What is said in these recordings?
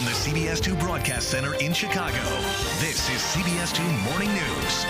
the CBS 2 Broadcast Center in Chicago, this is CBS 2 Morning News.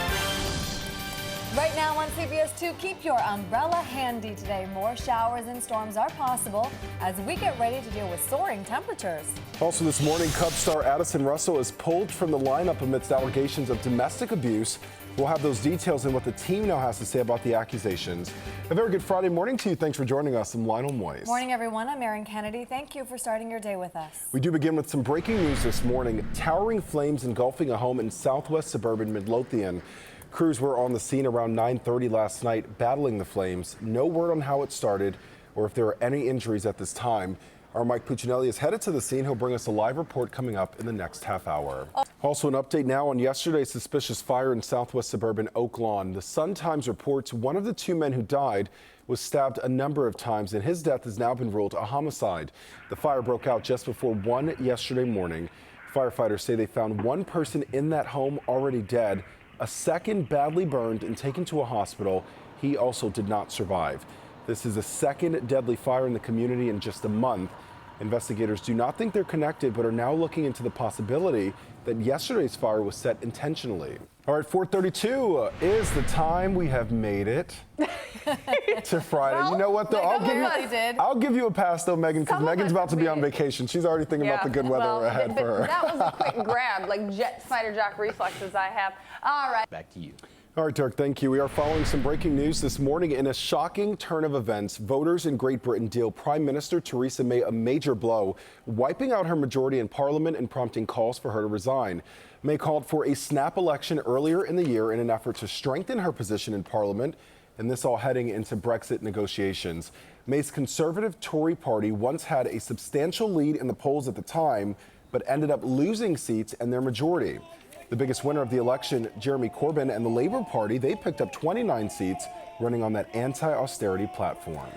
Right now on CBS 2, keep your umbrella handy today. More showers and storms are possible as we get ready to deal with soaring temperatures. Also this morning, Cubs star Addison Russell is pulled from the lineup amidst allegations of domestic abuse. We'll have those details and what the team now has to say about the accusations. A very good Friday morning to you. Thanks for joining us. I'm Lionel Moyes. Morning, everyone. I'm Erin Kennedy. Thank you for starting your day with us. We do begin with some breaking news this morning. Towering flames engulfing a home in southwest suburban Midlothian. Crews were on the scene around 9:30 last night battling the flames. No word on how it started or if there are any injuries at this time. Our Mike Puccinelli is headed to the scene. He'll bring us a live report coming up in the next half hour. Also an update now on yesterday's suspicious fire in southwest suburban Oak Lawn. The Sun-Times reports one of the two men who died was stabbed a number of times, and his death has now been ruled a homicide. The fire broke out just before 1 yesterday morning. Firefighters say they found one person in that home already dead, a second badly burned and taken to a hospital. He also did not survive. This is the second deadly fire in the community in just a month. Investigators do not think they're connected, but are now looking into the possibility that yesterday's fire was set intentionally. All right, 4:32 is the time. We have made it to Friday. Well, you know what, though? I'll give you a pass, though, Megan, because Megan's about to be on vacation. She's already thinking about the good weather ahead for her. That was a quick grab, like jet fighter jock reflexes I have. All right. Back to you. All right, Dirk, thank you. We are following some breaking news this morning. In a shocking turn of events, voters in Great Britain deal Prime Minister Theresa May a major blow, wiping out her majority in Parliament and prompting calls for her to resign. May called for a snap election earlier in the year in an effort to strengthen her position in Parliament, and this all heading into Brexit negotiations. May's Conservative Tory party once had a substantial lead in the polls at the time, but ended up losing seats and their majority. The biggest winner of the election, Jeremy Corbyn and the Labour Party, they picked up 29 seats, running on that anti-austerity platform.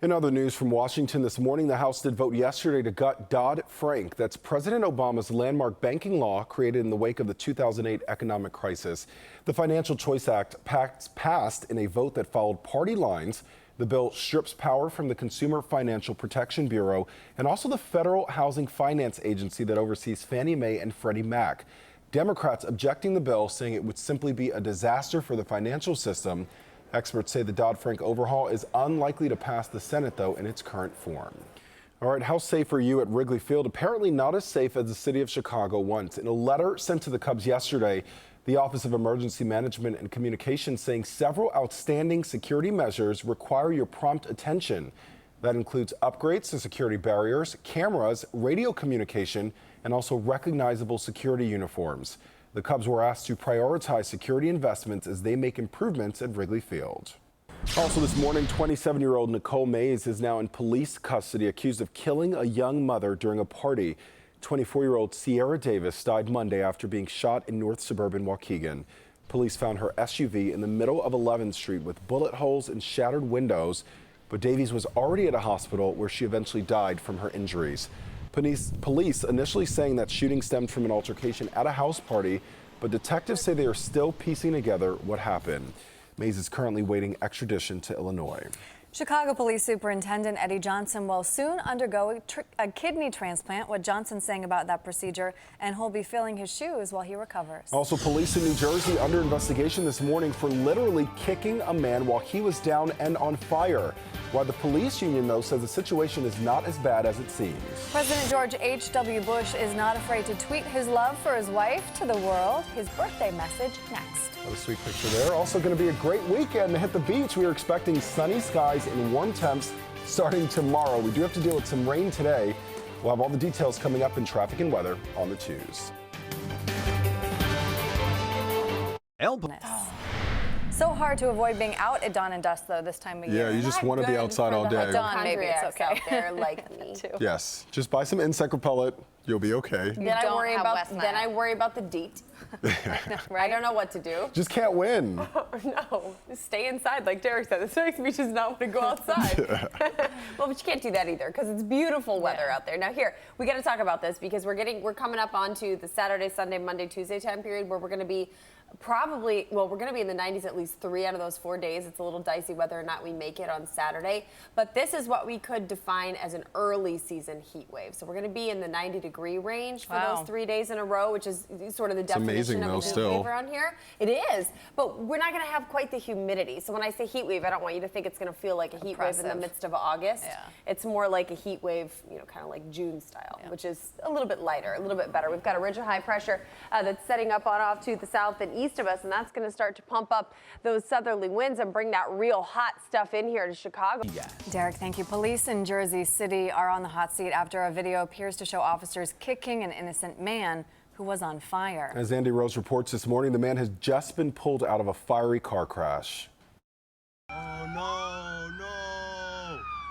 In other news from Washington this morning, the House did vote yesterday to gut Dodd-Frank. That's President Obama's landmark banking law created in the wake of the 2008 economic crisis. The Financial Choice Act passed in a vote that followed party lines. The bill strips power from the Consumer Financial Protection Bureau and also the Federal Housing Finance Agency that oversees Fannie Mae and Freddie Mac. Democrats objecting the bill, saying it would simply be a disaster for the financial system. Experts say the Dodd-Frank overhaul is unlikely to pass the Senate, though, in its current form. All right, how safe are you at Wrigley Field? Apparently not as safe as the city of Chicago once. In a letter sent to the Cubs yesterday, the Office of Emergency Management and Communications saying several outstanding security measures require your prompt attention. That includes upgrades to security barriers, cameras, radio communication, and also recognizable security uniforms. The Cubs were asked to prioritize security investments as they make improvements at Wrigley Field. Also this morning, 27-year-old Nicole Mays is now in police custody, accused of killing a young mother during a party. 24-year-old Sierra Davis died Monday after being shot in north suburban Waukegan. Police found her SUV in the middle of 11th Street with bullet holes and shattered windows, but Davies was already at a hospital where she eventually died from her injuries. Police initially saying that shooting stemmed from an altercation at a house party, but detectives say they are still piecing together what happened. Mays is currently waiting extradition to Illinois. Chicago Police Superintendent Eddie Johnson will soon undergo a kidney transplant. What Johnson's saying about that procedure, and he'll be filling his shoes while he recovers. Also, police in New Jersey under investigation this morning for literally kicking a man while he was down and on fire. While the police union, though, says the situation is not as bad as it seems. President George H.W. Bush is not afraid to tweet his love for his wife to the world. His birthday message next. A sweet picture there. Also going to be a great weekend to hit the beach. We are expecting sunny skies and warm temps starting tomorrow. We do have to deal with some rain today. We'll have all the details coming up in traffic and weather on the 2s. So hard to avoid being out at dawn and dusk, though, this time of year. Yeah, you just want to be outside all day. Dawn, maybe it's okay. Out there like me. Yes, just buy some insect repellent. You'll be okay. Then I worry about the DEET. I don't know what to do. Just can't win. No, just stay inside, like Derek said. This makes me just not want to go outside. Well, but you can't do that either because it's beautiful weather out there. Now here, we got to talk about this because we're coming up onto the Saturday, Sunday, Monday, Tuesday time period where we're going to be Probably, well, we're going to be in the 90s at least 3 out of those 4 days. It's a little dicey whether or not we make it on Saturday. But this is what we could define as an early season heat wave. So we're going to be in the 90-degree range for those 3 days in a row, which is sort of the definition of a heat wave around here. It is, but we're not going to have quite the humidity. So when I say heat wave, I don't want you to think it's going to feel like a heat wave in the midst of August. Yeah. It's more like a heat wave, you know, kind of like June style, which is a little bit lighter, a little bit better. We've got a ridge of high pressure that's setting up on off to the south and east of us, and that's going to start to pump up those southerly winds and bring that real hot stuff in here to Chicago. Derek, thank you. Police in Jersey City are on the hot seat after a video appears to show officers kicking an innocent man who was on fire. As Andy Rose reports this morning, the man has just been pulled out of a fiery car crash. Oh, no.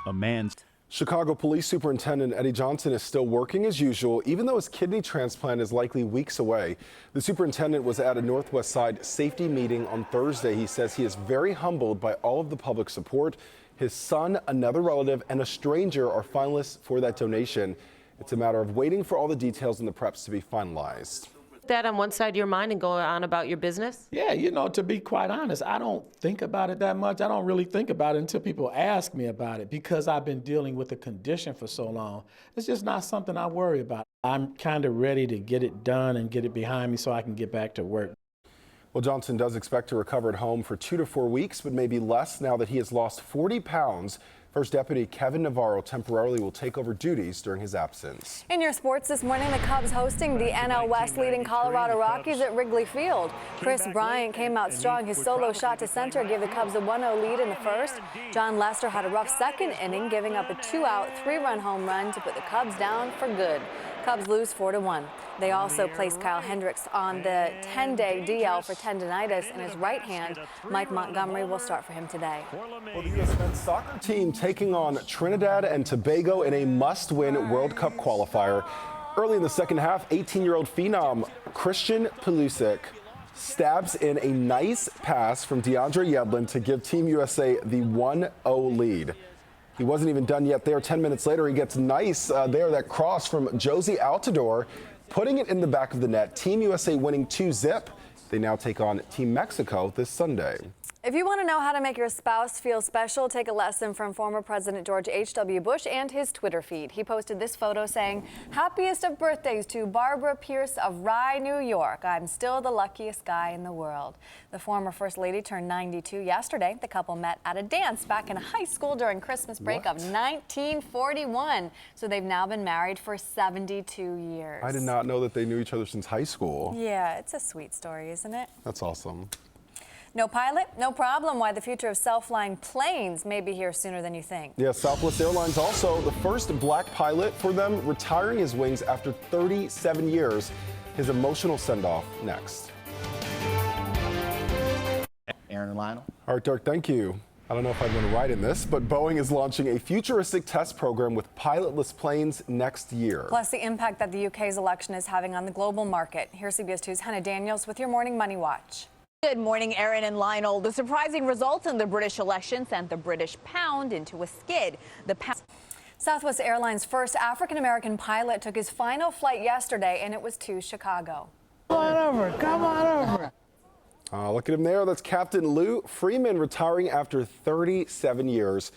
A man's Chicago Police Superintendent Eddie Johnson is still working as usual, even though his kidney transplant is likely weeks away. The superintendent was at a Northwest Side safety meeting on Thursday. He says he is very humbled by all of the public support. His son, another relative, and a stranger are finalists for that donation. It's a matter of waiting for all the details and the preps to be finalized. That on one side of your mind and go on about your business? Yeah, you know, to be quite honest, I don't think about it that much. I don't really think about it until people ask me about it because I've been dealing with the condition for so long. It's just not something I worry about. I'm kind of ready to get it done and get it behind me so I can get back to work. Well, Johnson does expect to recover at home for 2 to 4 weeks, but maybe less now that he has lost 40 pounds. First Deputy Kevin Navarro temporarily will take over duties during his absence. In your sports this morning, the Cubs hosting the NL West leading Colorado Rockies at Wrigley Field. Chris Bryant came out strong. His solo shot to center gave the Cubs a 1-0 lead in the first. John Lester had a rough second inning, giving up a 2-out, 3-run home run to put the Cubs down for good. Cubs lose 4-1. They also placed Kyle Hendricks on the 10-day DL for tendonitis in his right hand. Mike Montgomery will start for him today. Well, the U.S. men's soccer team taking on Trinidad and Tobago in a must-win World Cup qualifier. Early in the second half, 18-year-old phenom Christian Pulisic stabs in a nice pass from DeAndre Yedlin to give Team USA the 1-0 lead. He wasn't even done yet there. 10 minutes later, he gets nice there, that cross from Josie Altidore, putting it in the back of the net. Team USA winning 2-0. They now take on Team Mexico this Sunday. If you want to know how to make your spouse feel special, take a lesson from former President George H.W. Bush and his Twitter feed. He posted this photo saying, "Happiest of birthdays to Barbara Pierce of Rye, New York. I'm still the luckiest guy in the world." The former First Lady turned 92 yesterday. The couple met at a dance back in high school during Christmas break of 1941. So they've now been married for 72 years. I did not know that they knew each other since high school. Yeah, it's a sweet story, isn't it? That's awesome. No pilot, no problem. Why the future of self-flying planes may be here sooner than you think. Yeah, Southwest Airlines also the first black pilot for them, retiring his wings after 37 years. His emotional send-off next. Aaron and Lionel. All right, Dirk, thank you. I don't know if I'd want to ride in this, but Boeing is launching a futuristic test program with pilotless planes next year. Plus the impact that the UK's election is having on the global market. Here's CBS 2's Hannah Daniels with your Morning Money Watch. Good morning, Aaron and Lionel. The surprising results in the British election sent the British pound into a skid. Southwest Airlines' first African-American pilot took his final flight yesterday, and it was to Chicago. Come on over. Come on over. Look at him there. That's Captain Lou Freeman retiring after 37 years.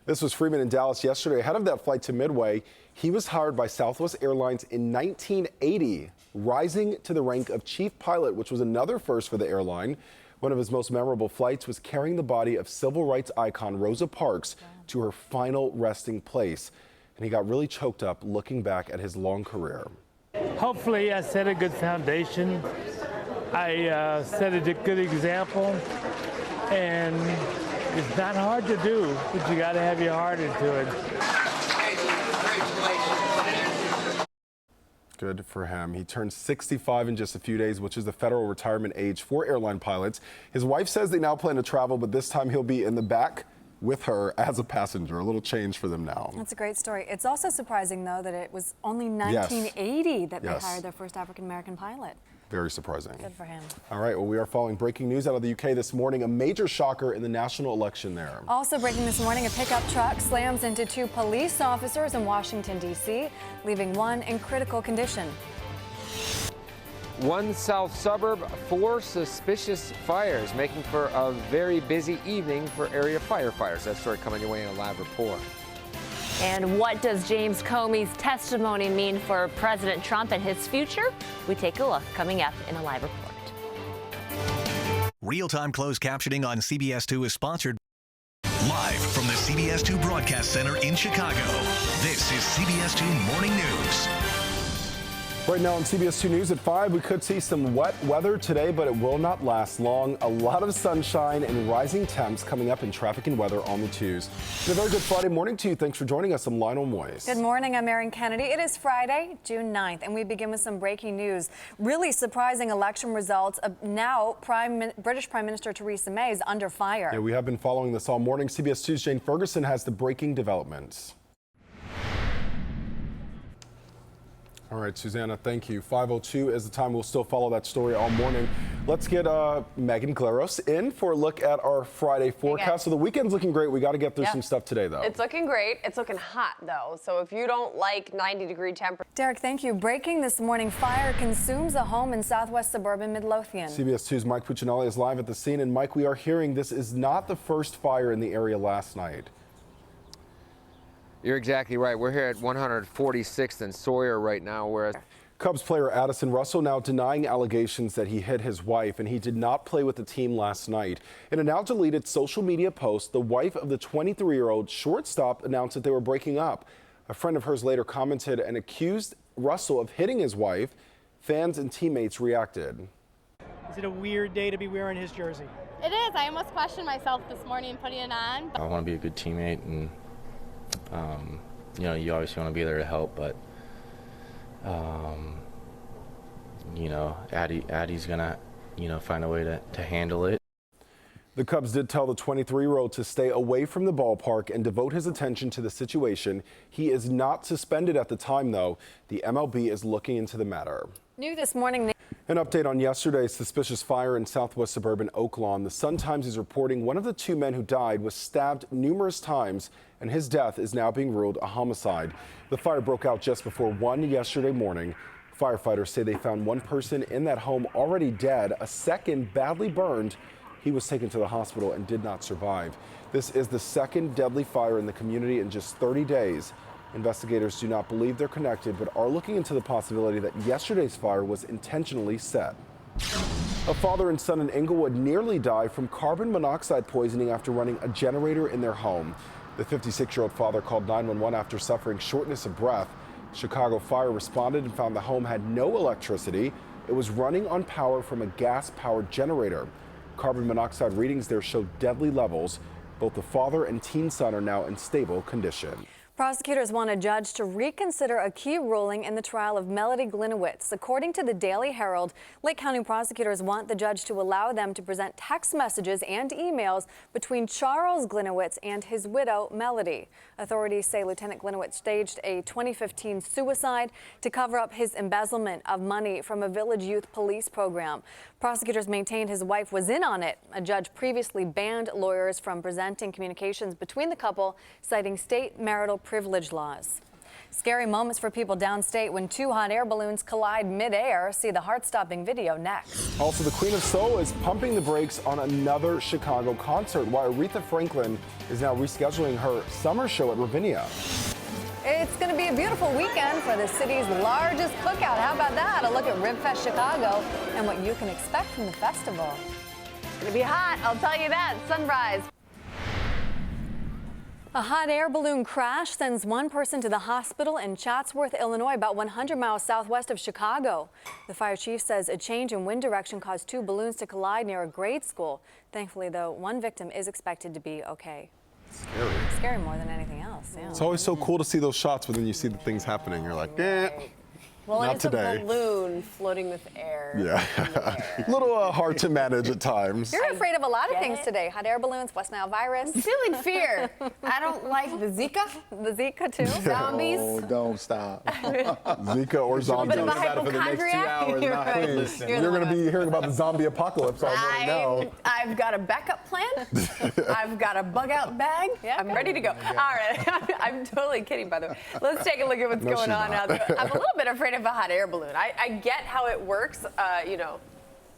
This was Freeman in Dallas yesterday. Ahead of that flight to Midway, he was hired by Southwest Airlines in 1980, rising to the rank of chief pilot, which was another first for the airline. One of his most memorable flights was carrying the body of civil rights icon Rosa Parks to her final resting place. And he got really choked up looking back at his long career. Hopefully I set a good foundation. I set a good example. And it's not hard to do, but you got to have your heart into it. Good for him. He turned 65 in just a few days, which is the federal retirement age for airline pilots. His wife says they now plan to travel, but this time he'll be in the back with her as a passenger. A little change for them now. That's a great story. It's also surprising, though, that it was only 1980 that they hired their first African-American pilot. Very surprising. Good for him. All right, well, we are following breaking news out of the UK this morning. A major shocker in the national election there. Also breaking this morning, a pickup truck slams into 2 police officers in Washington, D.C., leaving one in critical condition. One south suburb, 4 suspicious fires, making for a very busy evening for area firefighters. That story coming your way in a live report. And what does James Comey's testimony mean for President Trump and his future? We take a look coming up in a live report. Real-time closed captioning on CBS 2 is sponsored live from the CBS 2 Broadcast Center in Chicago. This is CBS 2 Morning News. Right now on CBS 2 News at 5, we could see some wet weather today, but it will not last long. A lot of sunshine and rising temps coming up in traffic and weather on the 2s. And a very good Friday morning to you. Thanks for joining us. I'm Lionel Moyes. Good morning. I'm Erin Kennedy. It is Friday, June 9th, and we begin with some breaking news. Really surprising election results. Now, British Prime Minister Theresa May is under fire. Yeah, we have been following this all morning. CBS 2's Jane Ferguson has the breaking developments. All right, Susanna, thank you. 5:02 is the time. We'll still follow that story all morning. Let's get Megan Glaros in for a look at our Friday forecast. So the weekend's looking great. We got to get through some stuff today, though. It's looking great. It's looking hot, though. So if you don't like 90-degree temperature. Derek, thank you. Breaking this morning, fire consumes a home in southwest suburban Midlothian. CBS 2's Mike Puccinelli is live at the scene. And Mike, we are hearing this is not the first fire in the area last night. You're exactly right. We're here at 146th and Sawyer right now, where Cubs player Addison Russell now denying allegations that he hit his wife, and he did not play with the team last night. In a now deleted social media post, the wife of the 23-year-old shortstop announced that they were breaking up. A friend of hers later commented and accused Russell of hitting his wife. Fans and teammates reacted. Is it a weird day to be wearing his jersey? It is. I almost questioned myself this morning putting it on. I want to be a good teammate, and you know, you obviously want to be there to help, but you know, Addie's gonna, you know, find a way to handle it. The Cubs did tell the 23-year-old to stay away from the ballpark and devote his attention to the situation. He is not suspended at the time, though. The MLB is looking into the matter. New this morning. An update on yesterday's suspicious fire in southwest suburban Oaklawn. The Sun-Times is reporting one of the 2 men who died was stabbed numerous times, and his death is now being ruled a homicide. The fire broke out just before 1 yesterday morning. Firefighters say they found one person in that home already dead, a second badly burned. He was taken to the hospital and did not survive. This is the second deadly fire in the community in just 30 days. Investigators do not believe they're connected, but are looking into the possibility that yesterday's fire was intentionally set. A father and son in Inglewood nearly died from carbon monoxide poisoning after running a generator in their home. The 56-year-old father called 911 after suffering shortness of breath. Chicago Fire responded and found the home had no electricity. It was running on power from a gas-powered generator. Carbon monoxide readings there showed deadly levels. Both the father and teen son are now in stable condition. Prosecutors want a judge to reconsider a key ruling in the trial of Melody Gliniewicz. According to the Daily Herald, Lake County prosecutors want the judge to allow them to present text messages and emails between Charles Gliniewicz and his widow, Melody. Authorities say Lieutenant Gliniewicz staged a 2015 suicide to cover up his embezzlement of money from a Village Youth Police program. Prosecutors maintained his wife was in on it. A judge previously banned lawyers from presenting communications between the couple, citing state marital privilege laws. Scary moments for people downstate when 2 hot air balloons collide midair. See the heart-stopping video next. Also, the Queen of Soul is pumping the brakes on another Chicago concert, while Aretha Franklin is now rescheduling her summer show at Ravinia. It's going to be a beautiful weekend for the city's largest cookout. How about that? A look at RibFest Chicago and what you can expect from the festival. It's going to be hot, I'll tell you that. Sunrise. A hot air balloon crash sends one person to the hospital in Chatsworth, Illinois, about 100 miles southwest of Chicago. The fire chief says a change in wind direction caused 2 balloons to collide near a grade school. Thankfully, though, one victim is expected to be okay. Scary. Scary more than anything else. Yeah. It's always so cool to see those shots, but then you see the things happening. You're like, eh. Well, Not it's today. a balloon floating with air. Yeah. A little hard to manage at times. You're afraid of a lot of things today. Hot air balloons, West Nile virus. I'm feeling fear. I don't like the Zika. The Zika, too. Zombies. Oh, don't stop. Zika or zombies. But hypochondriac. Please. You're going to be hearing about the zombie apocalypse all morning now. I've got a backup plan. I've got a bug out bag. Yeah, I'm ready to go. All right. I'm totally kidding, by the way. Let's take a look at what's going on out there. I'm a little bit afraid kind of a hot air balloon. I get how it works,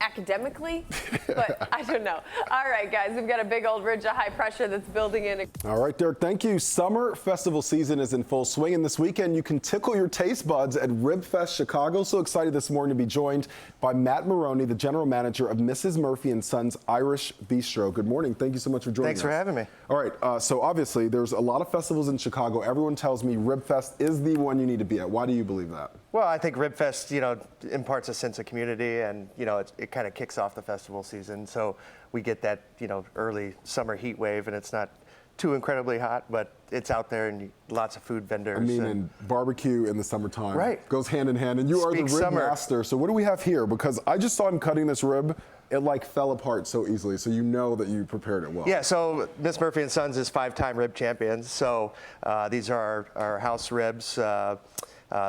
academically, but I don't know. All right, guys, we've got a big old ridge of high pressure that's building in. All right, Derek, thank you. Summer festival season is in full swing, and this weekend you can tickle your taste buds at RibFest Chicago. So excited this morning to be joined by Matt Maroney, the general manager of Mrs. Murphy and Sons Irish Bistro. Good morning. Thank you so much for joining us. Thanks for having me. All right, so obviously there's a lot of festivals in Chicago. Everyone tells me RibFest is the one you need to be at. Why do you believe that? Well, I think RibFest, imparts a sense of community, and it kind of kicks off the festival season. So we get that early summer heat wave, and it's not too incredibly hot, but it's out there, and lots of food vendors. I mean, and barbecue in the summertime goes hand in hand. And you are the rib master. So what do we have here? Because I just saw him cutting this rib. It fell apart so easily. So you know that you prepared it well. Yeah. So Miss Murphy and Sons is 5-time rib champions. So these are our house ribs.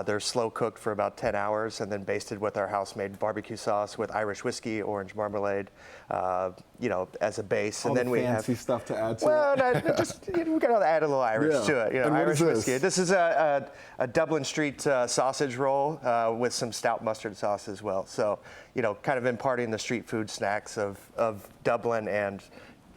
They're slow cooked for about 10 hours and then basted with our house-made barbecue sauce with Irish whiskey, orange marmalade, as a base. All and then the we fancy have stuff to add to well, it. no, just we got to add a little Irish to it. And Irish what is whiskey. This is a Dublin Street sausage roll with some stout mustard sauce as well. So kind of imparting the street food snacks of Dublin and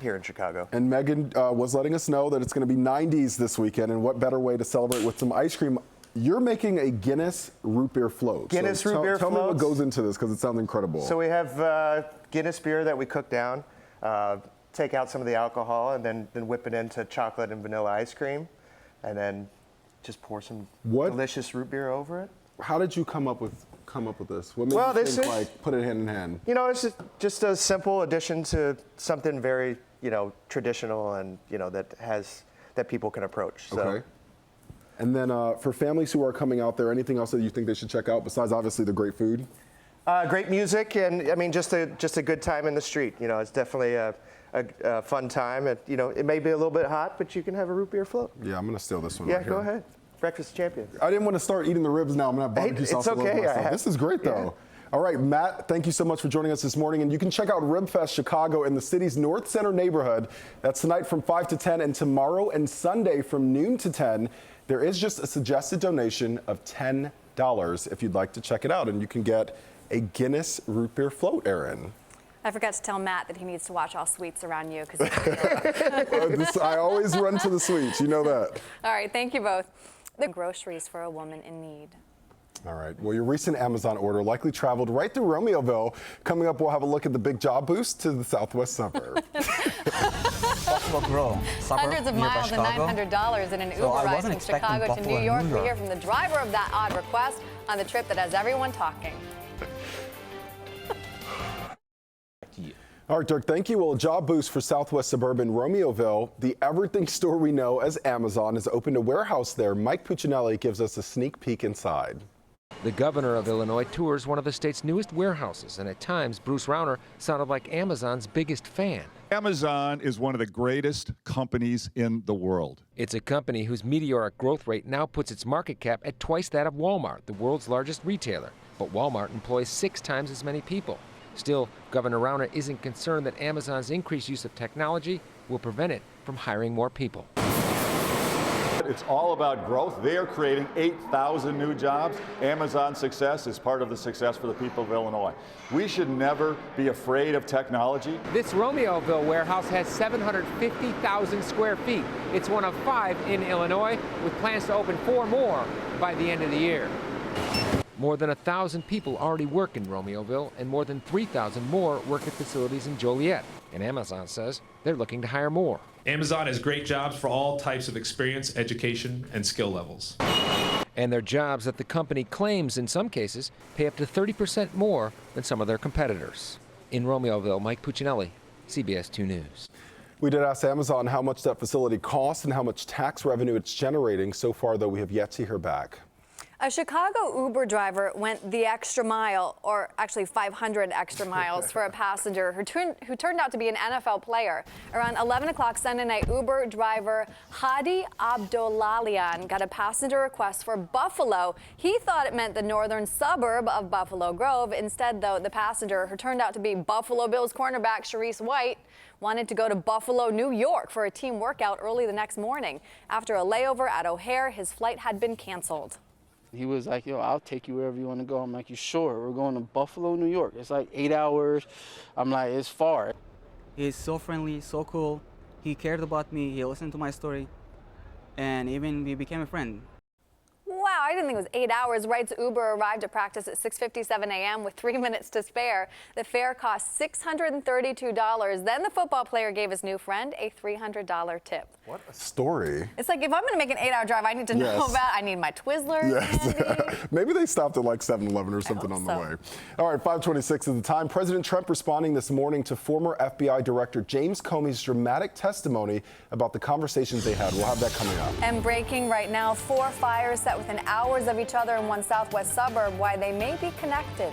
here in Chicago. And Megan was letting us know that it's going to be 90s this weekend, and what better way to celebrate with some ice cream. You're making a Guinness root beer float. Guinness root beer float. Tell me what floats. goes into this, because it sounds incredible. So we have Guinness beer that we cook down, take out some of the alcohol, and then whip it into chocolate and vanilla ice cream, and then just pour some delicious root beer over it. How did you come up with this? What made you think put it hand in hand? It's just a simple addition to something very traditional and that people can approach. So. Okay. And then for families who are coming out there, anything else that you think they should check out besides obviously the great food? Great music, and I mean just a good time in the street. It's definitely a fun time. It may be a little bit hot, but you can have a root beer float. Yeah, I'm gonna steal this one. Yeah, right here. go ahead. Breakfast champions. I didn't want to start eating the ribs now. I'm gonna have barbecue sauce all over myself. This is great though. All right, Matt, thank you so much for joining us this morning. And you can check out RibFest Chicago in the city's North Center neighborhood. That's tonight from 5 to 10 and tomorrow and Sunday from noon to 10. There is just a suggested donation of $10 if you'd like to check it out. And you can get a Guinness root beer float, Erin. I forgot to tell Matt that he needs to watch all sweets around you. I always run to the sweets. You know that. All right, thank you both. The groceries for a woman in need. All right. Well, your recent Amazon order likely traveled right through Romeoville. Coming up, we'll have a look at the big job boost to the southwest suburb. Buffalo Grove, suburb Hundreds of miles and $900 in an Uber ride from Chicago to New York. We hear from the driver of that odd request on the trip that has everyone talking. All right, Dirk, thank you. Well, a job boost for southwest suburban Romeoville. The everything store we know as Amazon has opened a warehouse there. Mike Puccinelli gives us a sneak peek inside. The governor of Illinois tours one of the state's newest warehouses, and at times, Bruce Rauner sounded like Amazon's biggest fan. Amazon is one of the greatest companies in the world. It's a company whose meteoric growth rate now puts its market cap at twice that of Walmart, the world's largest retailer. But Walmart employs 6 times as many people. Still, Governor Rauner isn't concerned that Amazon's increased use of technology will prevent it from hiring more people. It's all about growth. They are creating 8,000 new jobs. Amazon's success is part of the success for the people of Illinois. We should never be afraid of technology. This Romeoville warehouse has 750,000 square feet. It's one of 5 in Illinois, with plans to open 4 more by the end of the year. More than 1,000 people already work in Romeoville, and more than 3,000 more work at facilities in Joliet. And Amazon says they're looking to hire more. Amazon has great jobs for all types of experience, education, and skill levels. And they're jobs that the company claims, in some cases, pay up to 30% more than some of their competitors. In Romeoville, Mike Puccinelli, CBS 2 News. We did ask Amazon how much that facility costs and how much tax revenue it's generating. So far, though, we have yet to hear back. A Chicago Uber driver went the extra mile, or actually 500 extra miles, for a passenger who turned out to be an NFL player. Around 11 o'clock Sunday night, Uber driver Hadi Abdollalian got a passenger request for Buffalo. He thought it meant the northern suburb of Buffalo Grove. Instead, though, the passenger, who turned out to be Buffalo Bills cornerback Sharice White, wanted to go to Buffalo, New York for a team workout early the next morning. After a layover at O'Hare, his flight had been canceled. He was like, yo, I'll take you wherever you want to go. I'm like, you sure? We're going to Buffalo, New York. It's like 8 hours. I'm like, it's far. He's so friendly, so cool. He cared about me. He listened to my story. And even we became a friend. Wow, I didn't think it was 8 hours. Wright's Uber arrived at practice at 6:57 a.m. with 3 minutes to spare. The fare cost $632. Then the football player gave his new friend a $300 tip. What a story. It's like if I'm going to make an 8-hour drive, I need to know about. I need my Twizzlers. Yes. Maybe they stopped at like 7-Eleven or something on the way. All right, 5:26 is the time. President Trump responding this morning to former FBI Director James Comey's dramatic testimony about the conversations they had. We'll have that coming up. And breaking right now, 4 fires set within hours of each other in one southwest suburb. Why they may be connected.